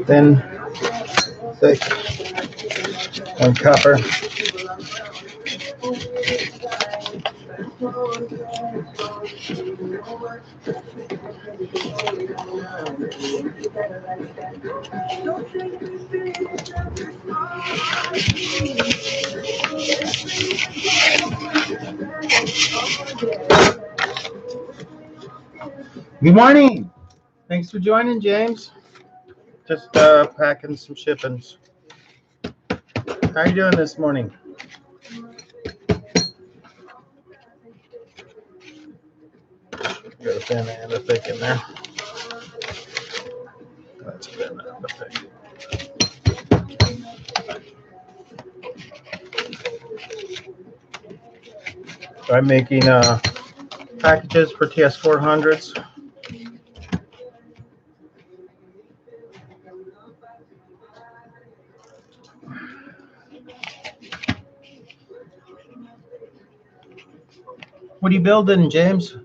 Thin, thick, and copper. Good morning. Thanks for joining, James. Just packing some shippings. How are you doing this morning? Got a thin and a thick in there. That's thin and a thick. I'm making packages for TS400s. What are you building, James?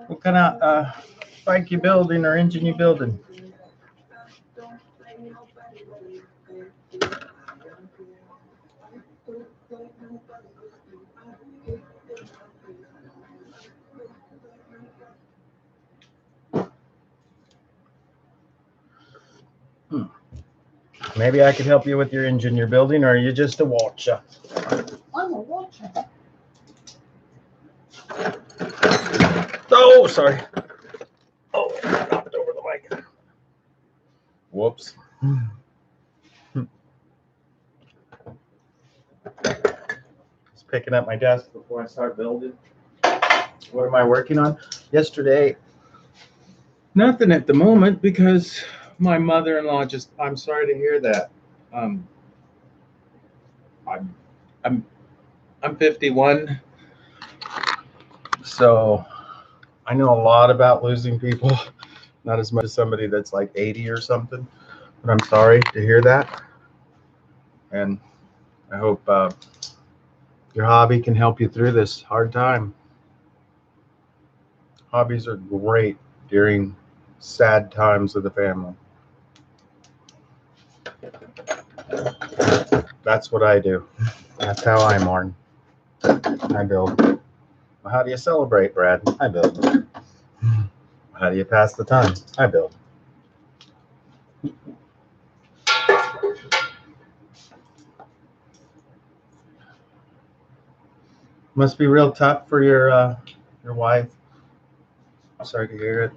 What kind of bike you building or engine you building? Maybe I could help you with your engine you're building, or are you just a watcher? I'm a watcher. Oh, sorry. Oh, knocked over the mic. Whoops. Just picking up my desk before I start building. What am I working on? Yesterday, nothing at the moment because my mother-in-law just, I'm sorry to hear that. I'm 51, so I know a lot about losing people, not as much as somebody that's like 80 or something, but I'm sorry to hear that. And I hope your hobby can help you through this hard time. Hobbies are great during sad times of the family. That's what I do. That's how I mourn. I build. Well, how do you celebrate, Brad? I build. How do you pass the time? I build. Must be real tough for your wife. Sorry to hear it.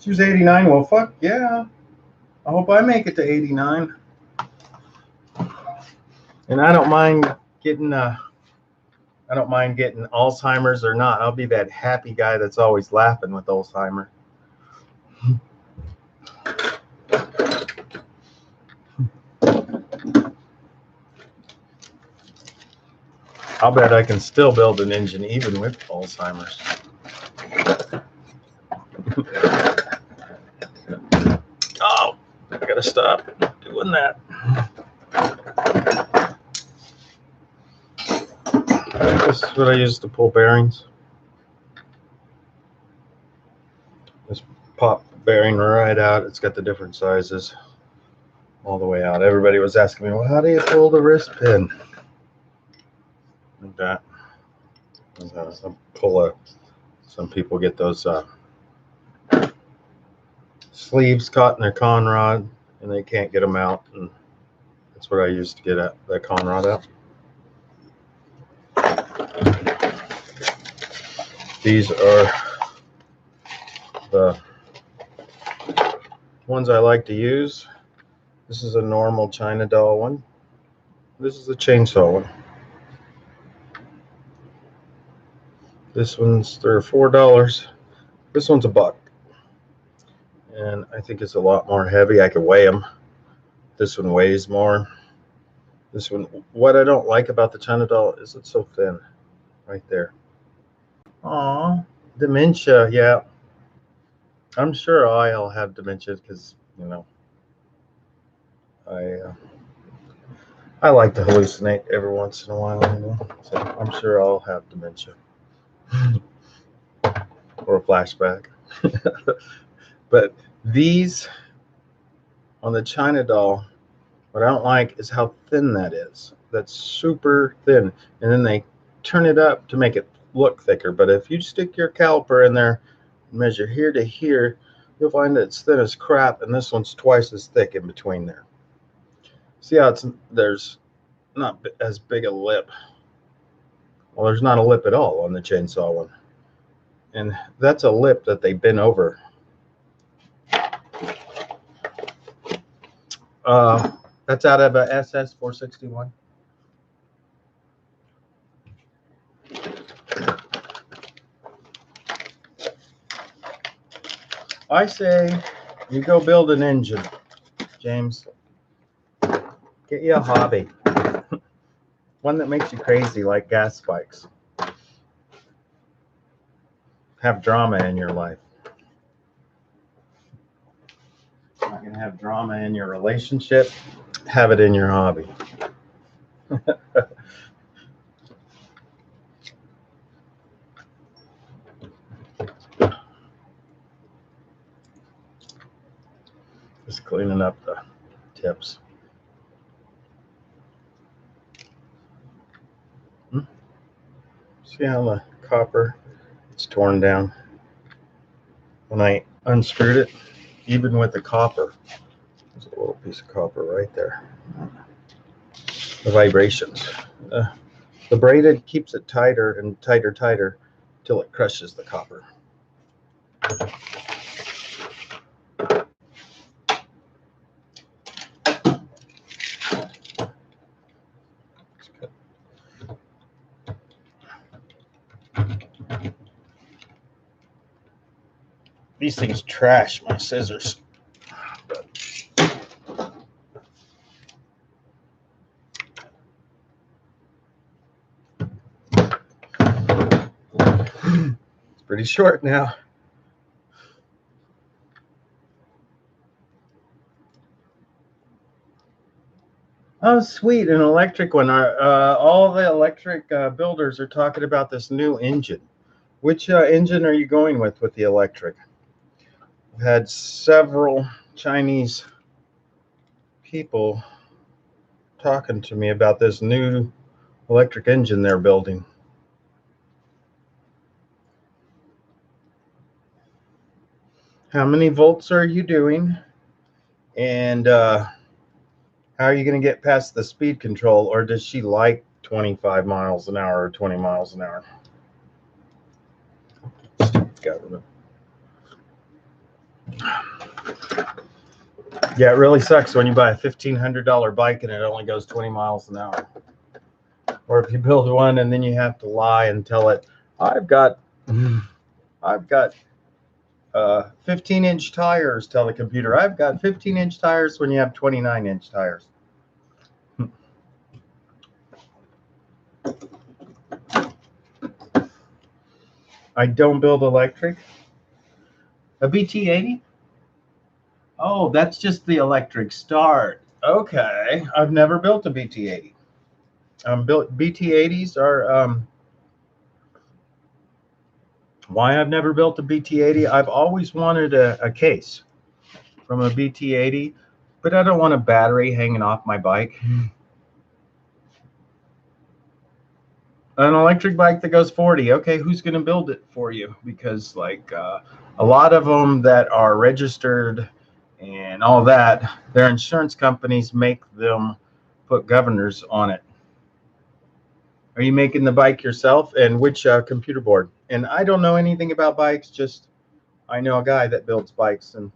She was 89. Well, fuck yeah. I hope I make it to 89. And I don't mind getting Alzheimer's or not. I'll be that happy guy that's always laughing with Alzheimer's. I'll bet I can still build an engine even with Alzheimer's. Oh, I gotta stop doing that. This is what I use to pull bearings. Just pop the bearing right out. It's got the different sizes all the way out. Everybody was asking me, well, how do you pull the wrist pin? Like that. Some people get those sleeves caught in their conrod and they can't get them out, and that's what I use to get that conrod out. These are the ones I like to use. This is a normal China doll one. This is a chainsaw one. This one's $3 or $4. This one's $1. And I think it's a lot more heavy. I can weigh them. This one weighs more. This one, what I don't like about the China doll is it's so thin right there. Aw, dementia, yeah. I'm sure I'll have dementia because, you know, I like to hallucinate every once in a while, you know. So I'm sure I'll have dementia or a flashback. But these on the China doll, what I don't like is how thin that is. That's super thin. And then they turn it up to make it look thicker. But if you stick your caliper in there and measure here to here, you'll find that it's thin as crap, and this one's twice as thick in between there. See how there's not as big a lip. Well, there's not a lip at all on the chainsaw one. And that's a lip that they bent over. That's out of a SS 461. I say you go build an engine, James. Get you a hobby. One that makes you crazy, like gas bikes. Have drama in your life. You're not going to have drama in your relationship. Have it in your hobby. Just cleaning up the tips. See how the copper is torn down? When I unscrewed it, even with the copper, there's a little piece of copper right there. The vibrations. The braided keeps it tighter and tighter till it crushes the copper. These things trash my scissors. It's pretty short now. Oh, sweet, an electric one. All the electric builders are talking about this new engine. Which engine are you going with the electric? I've had several Chinese people talking to me about this new electric engine they're building. how many volts are you doing, and how are you going to get past the speed control, or does she like 25 miles an hour or 20 miles an hour? Stupid government. Yeah, it really sucks when you buy a $1,500 bike and it only goes 20 miles an hour. Or if you build one and then you have to lie and tell it, I've got 15-inch tires. Tell the computer, I've got 15-inch tires when you have 29-inch tires. I don't build electric. A BT80? Oh, that's just the electric start. Okay, I've never built a BT80. BT80s are why I've never built a BT80. I've always wanted a case from a BT80, but I don't want a battery hanging off my bike. An electric bike that goes 40. Okay, who's going to build it for you? Because like a lot of them that are registered and all that, their insurance companies make them put governors on it. Are you making the bike yourself? And which computer board? And I don't know anything about bikes, just I know a guy that builds bikes, and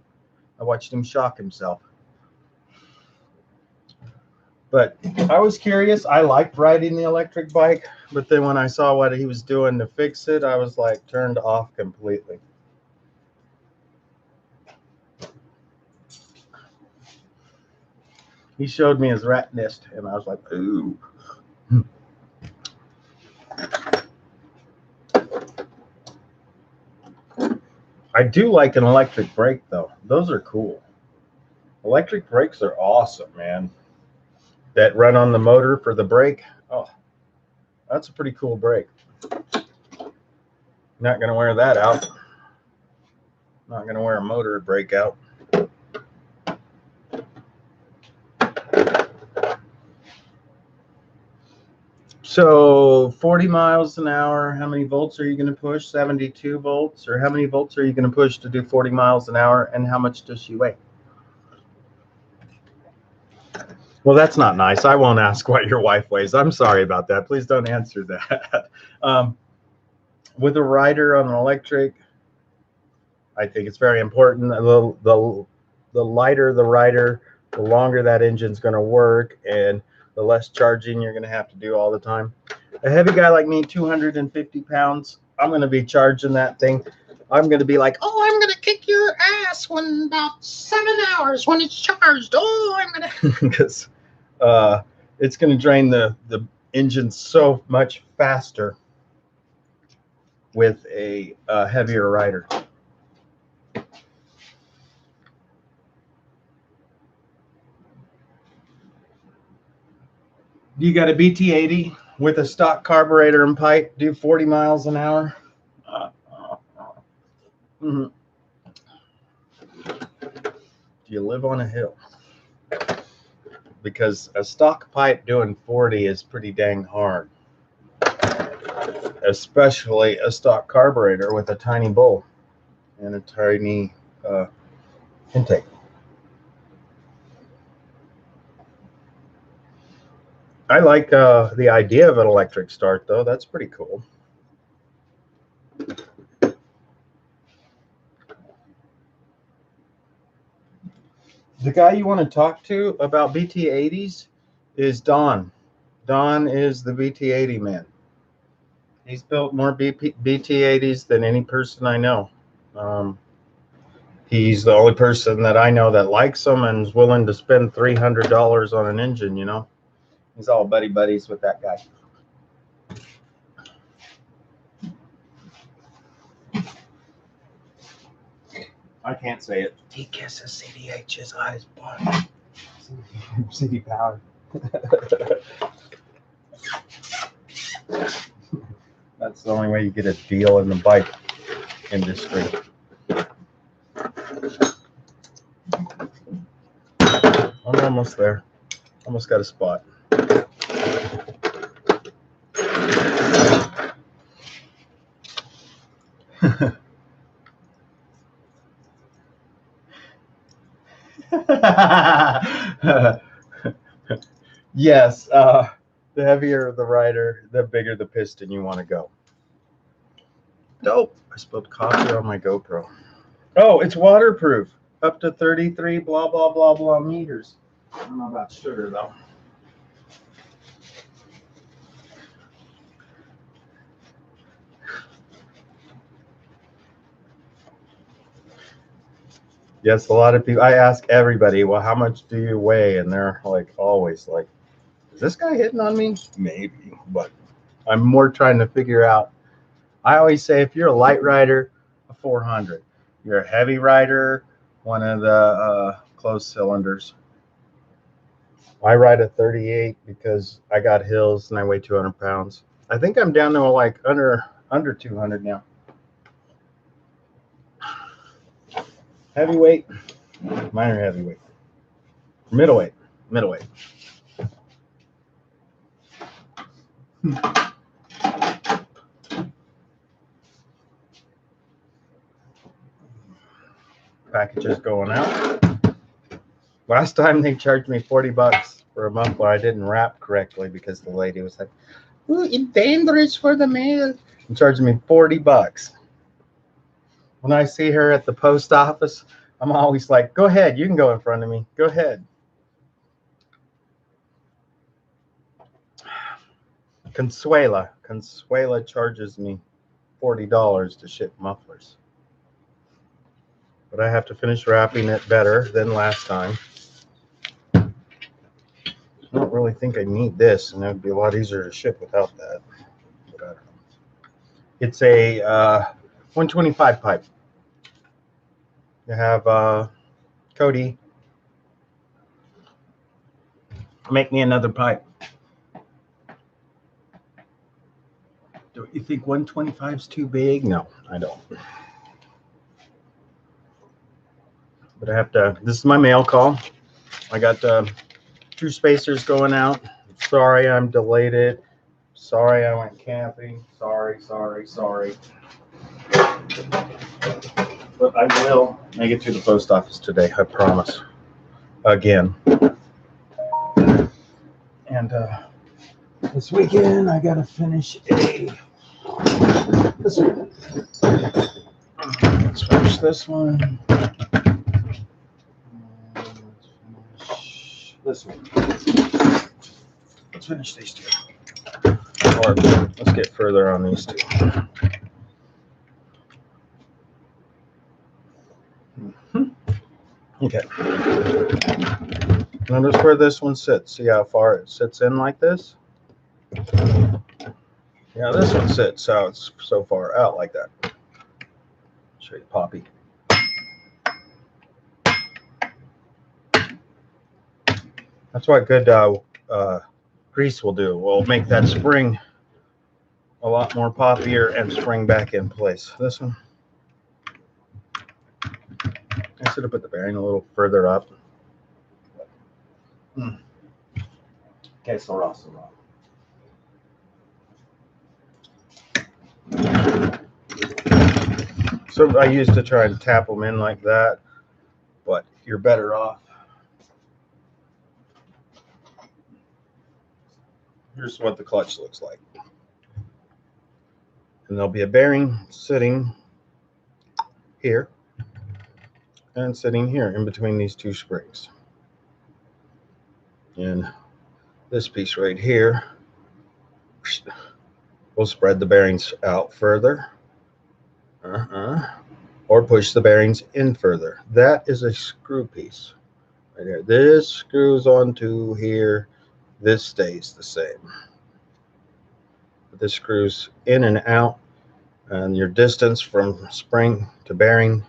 I watched him shock himself. But I was curious. I liked riding the electric bike, but then when I saw what he was doing to fix it, I was like turned off completely. He showed me his rat nest, and I was like, ooh. I do like an electric brake, though. Those are cool. Electric brakes are awesome, man. That run on the motor for the brake. Oh, that's a pretty cool brake. Not going to wear that out. Not going to wear a motor brake out. So 40 miles an hour, how many volts are you going to push? 72 volts? Or how many volts are you going to push to do 40 miles an hour? And how much does she weigh? Well, that's not nice. I won't ask what your wife weighs. I'm sorry about that. Please don't answer that. With a rider on an electric, I think it's very important. The lighter the rider, the longer that engine's going to work, and the less charging you're going to have to do all the time. A heavy guy like me, 250 pounds, I'm going to be charging that thing. I'm going to be like, oh, I'm going to kick your ass when about 7 hours when it's charged. Oh, I'm going to, because it's going to drain the engine so much faster with a heavier rider. You got a BT80 with a stock carburetor and pipe, do 40 miles an hour. Mm-hmm. Do you live on a hill? Because a stock pipe doing 40 is pretty dang hard. Especially a stock carburetor with a tiny bowl and a tiny intake. I like the idea of an electric start, though. That's pretty cool. The guy you want to talk to about BT80s is Don. Don is the BT80 man. He's built more BT80s than any person I know. He's the only person that I know that likes them and is willing to spend $300 on an engine, you know. He's all buddies with that guy. I can't say it. He kisses CDH's eyes. CD power. That's the only way you get a deal in the bike industry. I'm almost there. Almost got a spot. Yes, the heavier the rider, the bigger the piston you want to go. Dope. I spilled coffee on my GoPro. Oh, it's waterproof. Up to 33 blah, blah, blah, blah meters. I don't know about sugar, though. Yes, a lot of people, I ask everybody, well, how much do you weigh? And they're like, always like, is this guy hitting on me? Maybe, but I'm more trying to figure out. I always say if you're a light rider, a 400. You're a heavy rider, one of the closed cylinders. I ride a 38 because I got hills and I weigh 200 pounds. I think I'm down to like under 200 now. Heavyweight, minor heavyweight, middleweight. Packages going out. Last time they charged me $40 for a muffler. I didn't wrap correctly because the lady was like, "Ooh, it's dangerous for the mail." And charged me $40. When I see her at the post office, I'm always like, "Go ahead, you can go in front of me. Go ahead." Consuela charges me $40 to ship mufflers. But I have to finish wrapping it better than last time. I don't really think I need this, and it would be a lot easier to ship without that. But I don't know. It's a 125 pipe. You have Cody make me another pipe. Do you think 125 is too big? No, I don't. But I have to, this is my mail call. I got 2 spacers going out. Sorry I'm delayed it. Sorry I went camping. Sorry. But I will make it to the post office today, I promise. Again. And this weekend I gotta finish this one. Let's finish this one. This one. Let's finish these 2. Or let's get further on these 2. Okay. Notice where this one sits. See how far it sits in like this? Yeah, this one sits so it's so far out like that. Show you Poppy. That's what good grease will do. We'll make that spring a lot more poppier and spring back in place. This one, I should have put the bearing a little further up. Okay, so raw. So I used to try and tap them in like that, but you're better off. Here's what the clutch looks like. And there'll be a bearing sitting here and sitting here in between these 2 springs. And this piece right here will spread the bearings out further. Or push the bearings in further. That is a screw piece right here. This screws onto here. This stays the same. This screws in and out, and your distance from spring to bearing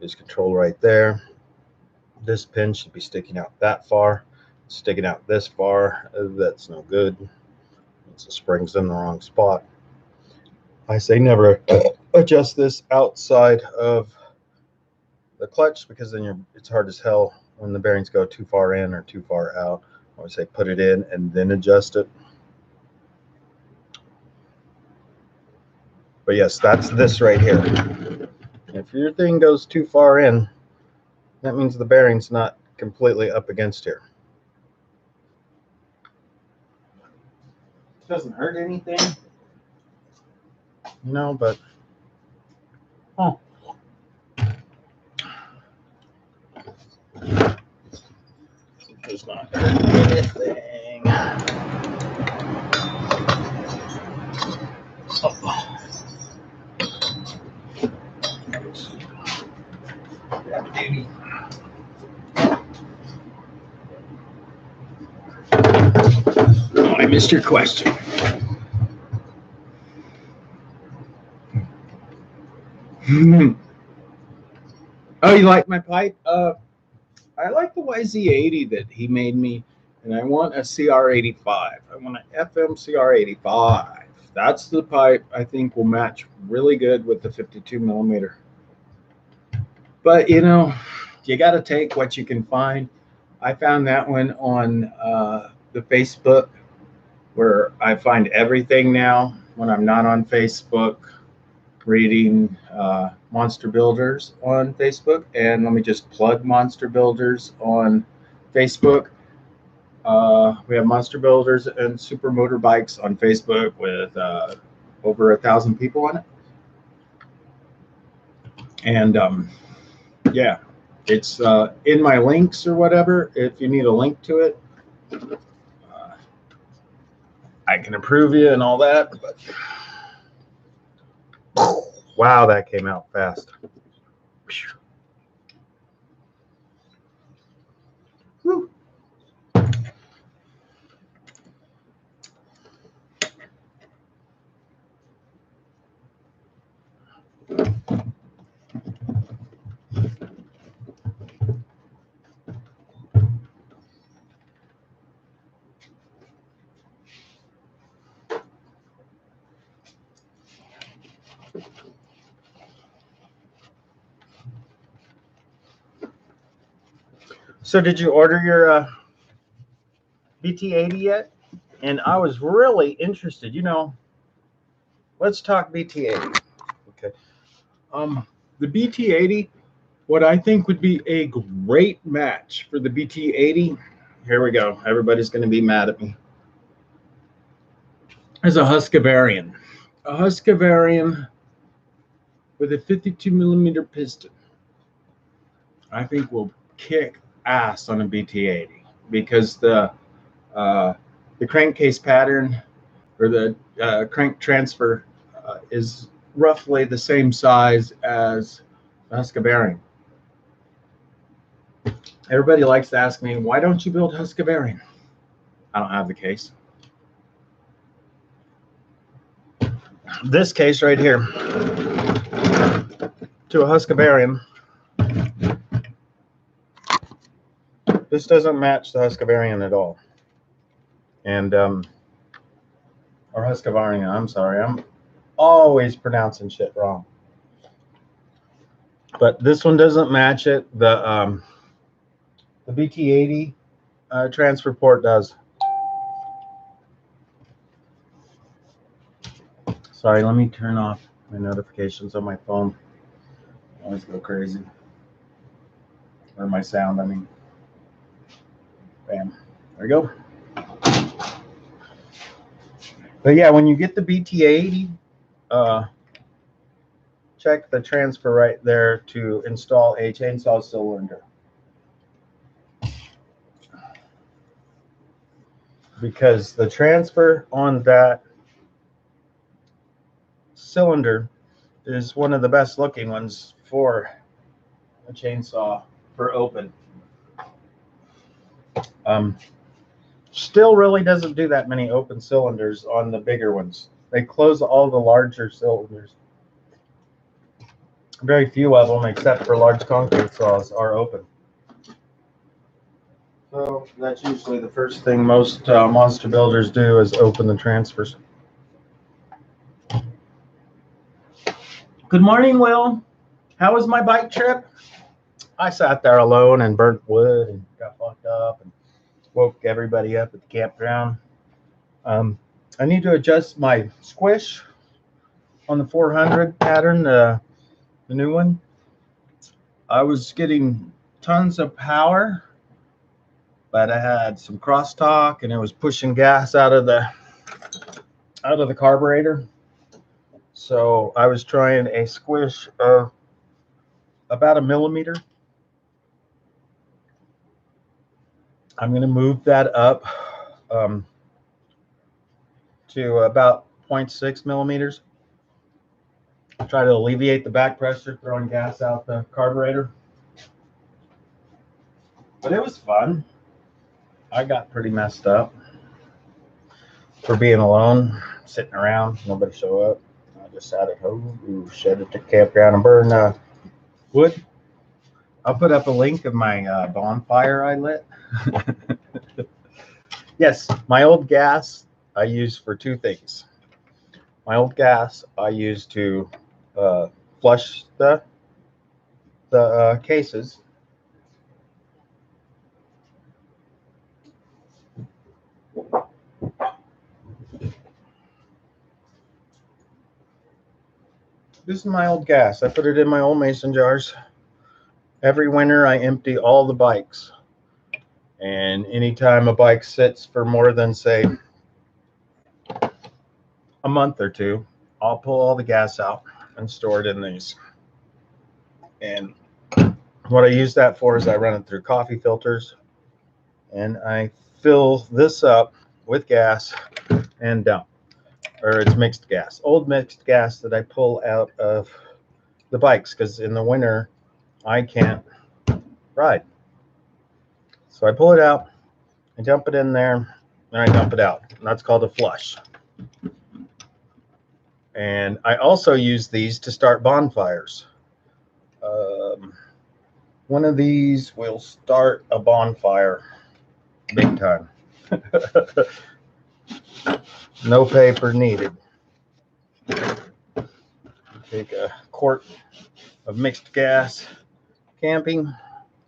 is controlled right there. This pin should be sticking out that far. It's sticking out this far. That's no good. It's the spring's in the wrong spot. I say never adjust this outside of the clutch, because then it's hard as hell when the bearings go too far in or too far out. I would say put it in and then adjust it. But yes, that's this right here. If your thing goes too far in, that means the bearing's not completely up against here. Doesn't hurt anything, you know, but oh. It's not hurt anything. Oh. Yeah, baby. Oh, I missed your question. Oh, you like my pipe? I like the YZ80 that he made me, and I want a CR85. I want an FM CR85. That's the pipe I think will match really good with the 52 millimeter. But you know, you got to take what you can find. I found that one on the Facebook, where I find everything now when I'm not on Facebook, reading Monster Builders on Facebook. And let me just plug Monster Builders on Facebook. We have Monster Builders and Super Motorbikes on Facebook with over 1,000 people on it. And yeah, it's in my links or whatever. If you need a link to it, I can approve you and all that. But wow, that came out fast. Whew. So did you order your BT80 yet? And I was really interested, you know, let's talk BT80. Okay. The BT80, what I think would be a great match for the BT80, here we go. Everybody's going to be mad at me. Is a Husqvarna. A Husqvarna with a 52 millimeter piston, I think will kick ass on a BT80 because the crankcase pattern or the crank transfer is roughly the same size as the Husqvarna. Everybody likes to ask me, why don't you build Husqvarna? I don't have the case. This case right here to a Husqvarna, this doesn't match the Husqvarna at all. And or Husqvarna, I'm sorry, I'm always pronouncing shit wrong. But this one doesn't match it. The BT80 transfer port does. Sorry, let me turn off my notifications on my phone. I always go crazy. Or my sound, I mean. Bam. There we go. But yeah, when you get the BT80, check the transfer right there to install a chainsaw cylinder. Because the transfer on that cylinder is one of the best looking ones for a chainsaw for open. Still really doesn't do that many open cylinders on the bigger ones. They close all the larger cylinders. Very few of them, except for large concrete saws, are open. So that's usually the first thing most monster builders do is open the transfers. Good morning, Will. How was my bike trip? I sat there alone and burnt wood and got fucked up and woke everybody up at the campground. I need to adjust my squish on the 400 pattern, the new one. I was getting tons of power, but I had some crosstalk and it was pushing gas out of the carburetor. So I was trying a squish of about 1 millimeter. I'm going to move that up to about 0.6 millimeters. Try to alleviate the back pressure throwing gas out the carburetor. But it was fun. I got pretty messed up for being alone, sitting around, nobody show up. I decided, oh, shed at the campground and burn wood. I'll put up a link of my bonfire I lit. Yes, my old gas I use for 2 things. My old gas I use to flush the cases. This is my old gas. I put it in my old mason jars. Every winter I empty all the bikes. And anytime a bike sits for more than, say, a month or 2, I'll pull all the gas out and store it in these. And what I use that for is I run it through coffee filters and I fill this up with gas and dump. Or it's mixed gas, old mixed gas that I pull out of the bikes because in the winter I can't ride. So I pull it out, I dump it in there, and I dump it out. And that's called a flush. And I also use these to start bonfires. One of these will start a bonfire big time. No paper needed. Take a quart of mixed gas camping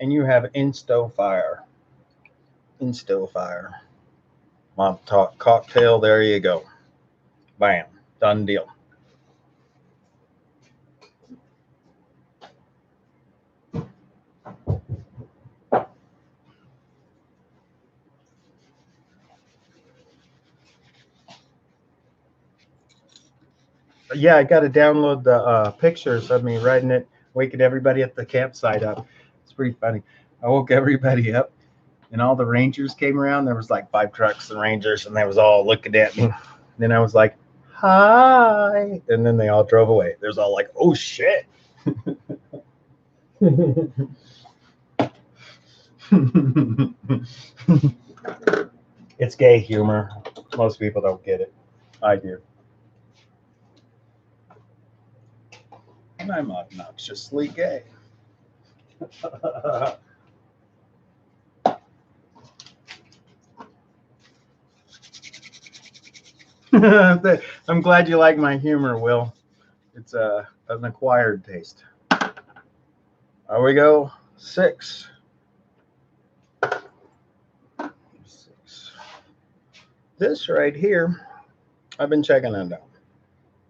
and you have insto fire. Insto fire. Montauk cocktail, there you go. Bam, done deal. Yeah, I got to download the pictures of me riding it, waking everybody at the campsite up. It's pretty funny. I woke everybody up, and all the rangers came around. There was like 5 trucks and rangers, and they was all looking at me. Then I was like, "Hi," and then they all drove away. There's all like, "Oh shit." It's gay humor. Most people don't get it. I do. And I'm obnoxiously gay. I'm glad you like my humor, Will. It's an acquired taste. There we go. 6. 6. This right here, I've been checking it out.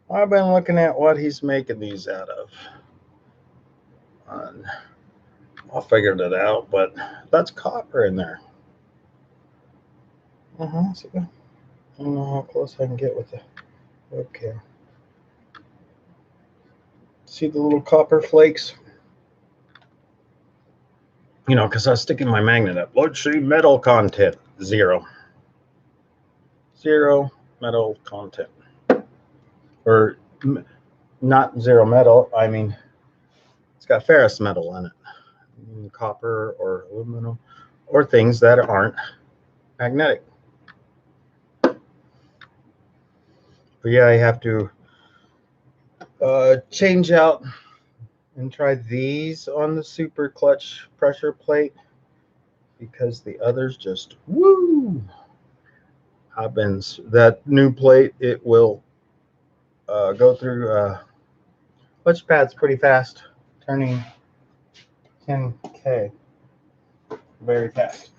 I've been looking at what he's making these out of. I figured it out, but that's copper in there. I don't know how close I can get with the webcam. See the little copper flakes? You know, because I was sticking my magnet up. Let's see, metal content, 0. 0 metal content. Or not 0 metal, I mean, it's got ferrous metal in it. Copper or aluminum or things that aren't magnetic. But yeah, I have to change out and try these on the super clutch pressure plate because the others just woo. That new plate, it will go through clutch pads pretty fast, turning 10K very fast.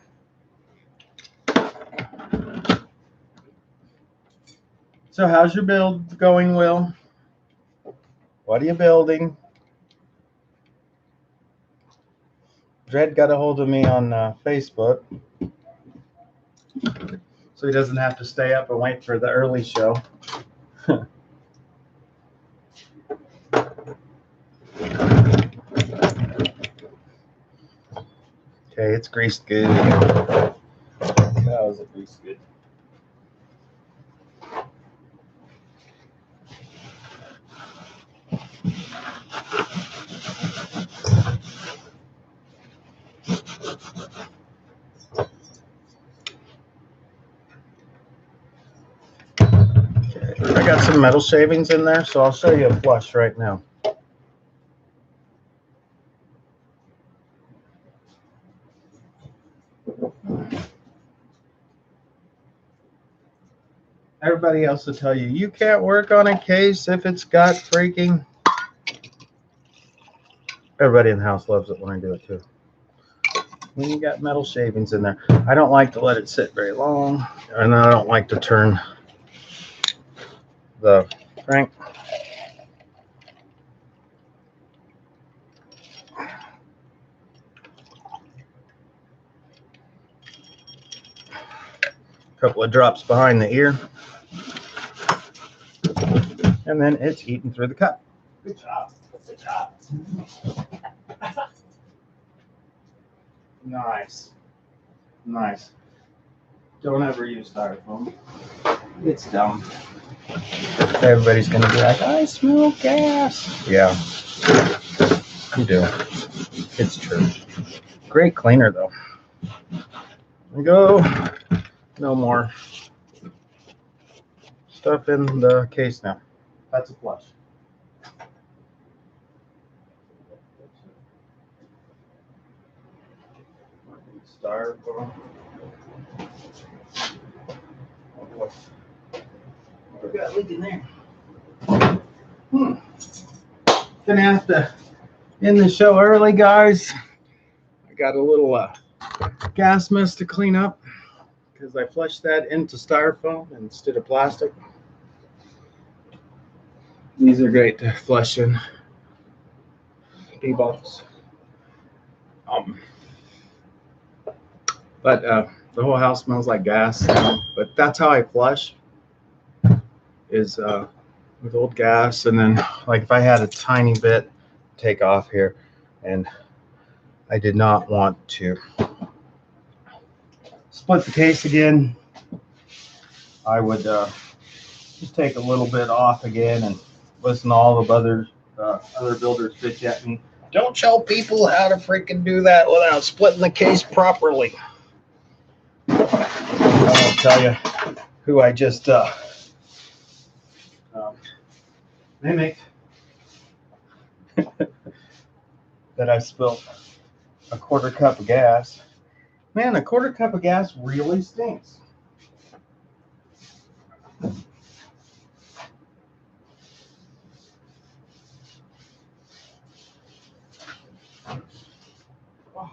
So how's your build going, Will? What are you building? Dred got a hold of me on Facebook, so he doesn't have to stay up and wait for the early show. Okay, it's greased good. Cows are greased good. I got some metal shavings in there, so I'll show you a flush right now. Everybody else will tell you, you can't work on a case if it's got freaking... Everybody in the house loves it when I do it too. When you got metal shavings in there. I don't like to let it sit very long, and I don't like to turn the crank. Couple of drops behind the ear, and then it's eating through the cup. Good job. Good job. Nice. Nice. Don't ever use styrofoam. It's dumb. Everybody's gonna be like, I smell gas. Yeah, you do. It's true. Great cleaner though. There we go. No more stuff in the case now. That's a flush. Styrofoam. What we got leaking there? Gonna have to end the show early, guys. I got a little gas mess to clean up because I flushed that into styrofoam instead of plastic. These are great to flush in pee bottles. But the whole house smells like gas. But that's how I flush, is with old gas. And then, like, if I had a tiny bit take off here, and I did not want to split the case again, I would just take a little bit off again and listen to all of other builders bitch at me. Don't tell people how to freaking do that without splitting the case properly. I won't tell you who I just mimicked that I spilled a quarter cup of gas. Man, a quarter cup of gas really stinks. Oh,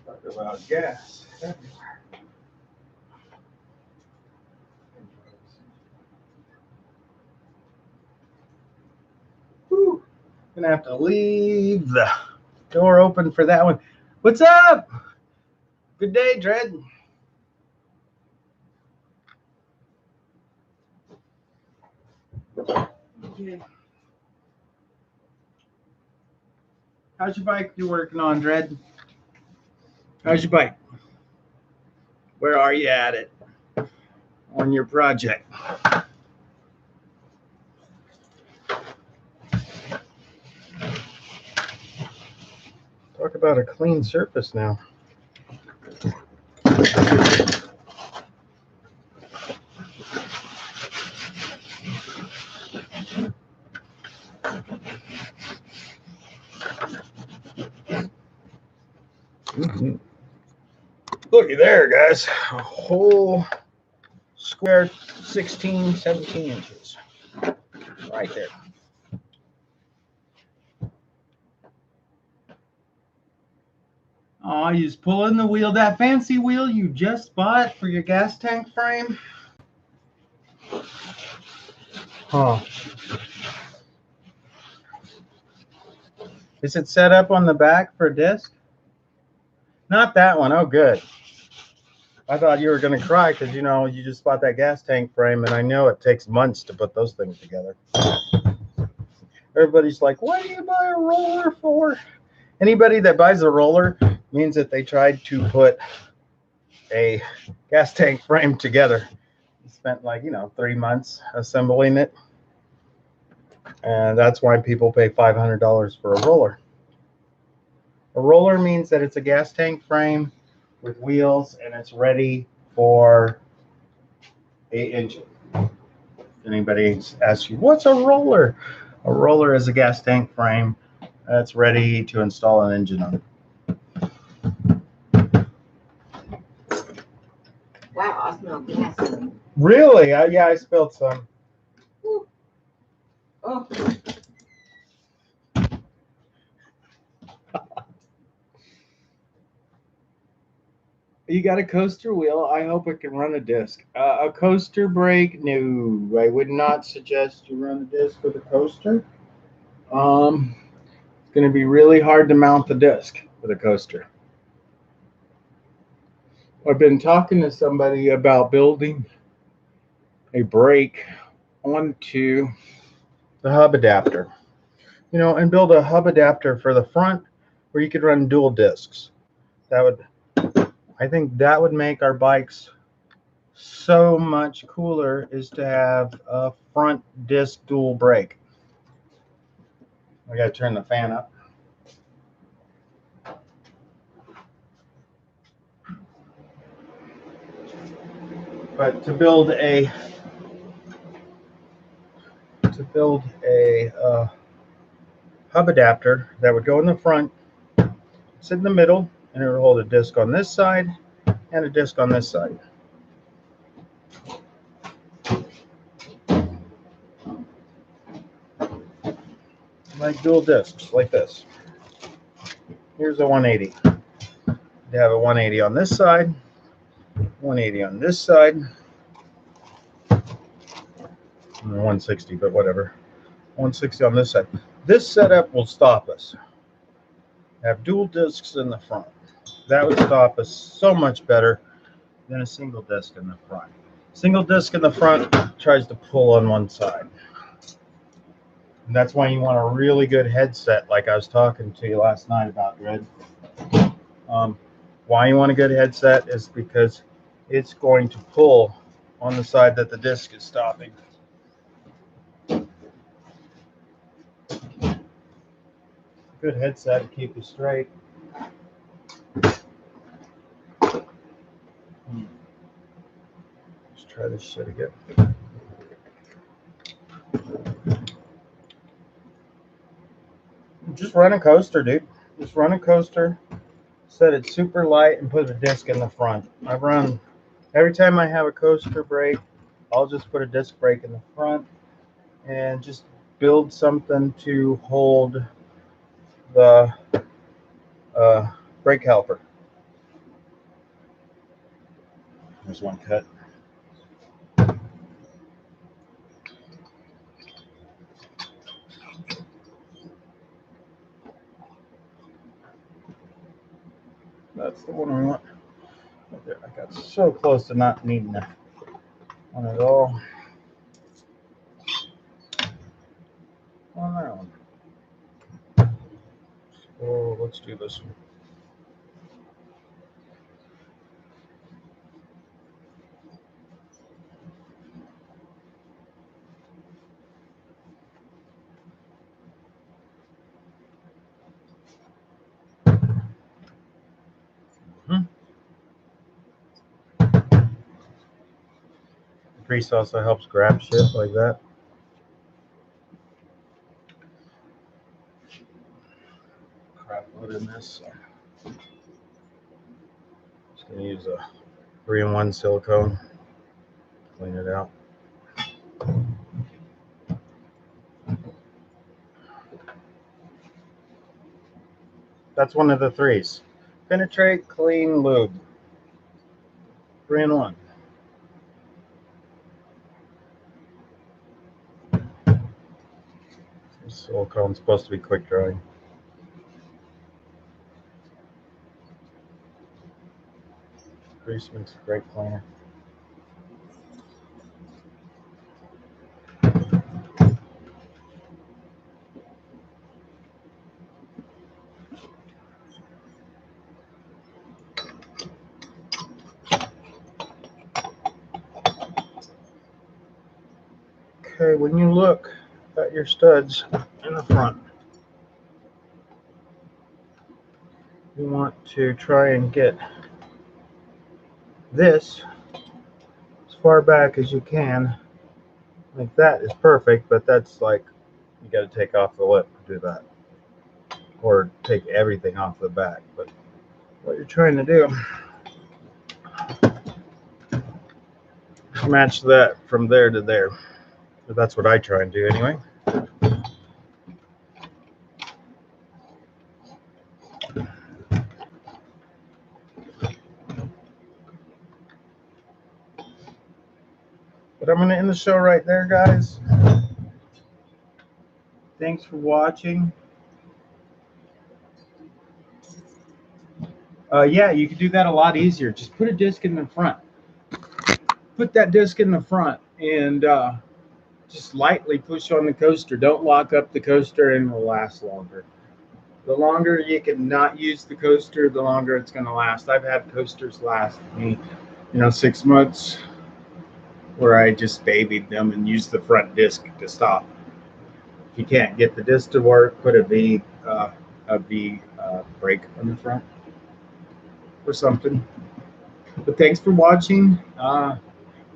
talk about gas everywhere. Whew. Gonna have to leave the door open for that one. What's up? Good day, Dred. Okay. How's your bike you working on, Dred? How's your bike? Where are you at it on your project? Talk about a clean surface now. Mm-hmm. Looky there, guys. A whole square 16, 17 inches. Right there. Oh, you just pulling the wheel. That fancy wheel you just bought for your gas tank frame? Huh. Is it set up on the back for a disc? Not that one. Oh, good. I thought you were going to cry because, you know, you just bought that gas tank frame, and I know it takes months to put those things together. Everybody's like, what do you buy a roller for? Anybody that buys a roller means that they tried to put a gas tank frame together. Spent like, you know, 3 months assembling it. And that's why people pay $500 for a roller. A roller means that it's a gas tank frame with wheels and it's ready for a engine. If anybody asks you, what's a roller? A roller is a gas tank frame that's ready to install an engine on. Wow, I smell gas. Really? Yeah, I spilled some. Ooh. Oh, You got a coaster wheel. I hope it can run a disc. A coaster brake? No, I would not suggest you run the disc with a coaster. It's going to be really hard to mount the disc with a coaster. I've been talking to somebody about building a brake onto the hub adapter. You know, and build a hub adapter for the front where you could run dual discs. I think that would make our bikes so much cooler, is to have a front disc dual brake. I gotta turn the fan up. But to build a hub adapter that would go in the front, sit in the middle, and it would hold a disc on this side and a disc on this side. Like dual discs, like this. Here's a 180. They have a 180 on this side, 180 on this side, and 160, but whatever. 160 on this side. This setup will stop us. Have dual discs in the front. That would stop us so much better than a single disc in the front. Single disc in the front tries to pull on one side. And that's why you want a really good headset, like I was talking to you last night about, Red. Why you want a good headset is because it's going to pull on the side that the disc is stopping. Good headset to keep you straight. Let's try this shit again. Just run a coaster, dude. Just run a coaster, set it super light, and put a disc in the front. Every time I have a coaster brake, I'll just put a disc brake in the front and just build something to hold the brake caliper. There's one cut. That's the one we want. There, I got so close to not needing that one at all. On that one. So let's do this one. Grease also helps grab shit like that. Crap load in this. So just gonna use a 3-in-1 silicone. Clean it out. That's one of the threes. Penetrate, clean, lube. 3-in-1. This silicone's supposed to be quick drying. Grease makes a great cleaner. Okay, when you look at your studs in the front, you want to try and get this as far back as you can. Like that is perfect, but that's like you got to take off the lip to do that, or take everything off the back. But what you're trying to do, match that from there to there. But that's what I try and do anyway. But I'm going to end the show right there, guys. Thanks for watching. Yeah, you can do that a lot easier. Just put a disc in the front. Put that disc in the front and just lightly push on the coaster. Don't lock up the coaster and it will last longer. The longer you can not use the coaster, the longer it's going to last. I've had coasters last me, 6 months where I just babied them and used the front disc to stop. If you can't get the disc to work, put a V brake on the front or something. But thanks for watching.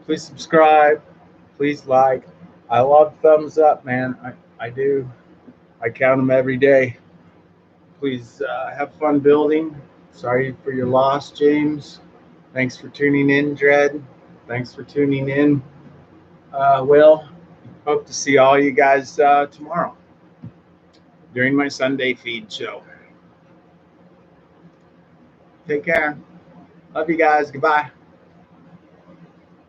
Please subscribe. Please like. I love thumbs up, man. I do. I count them every day. Please have fun building. Sorry for your loss, James. Thanks for tuning in, Dred. Thanks for tuning in. Will, hope to see all you guys tomorrow during my Sunday feed show. Take care. Love you guys. Goodbye.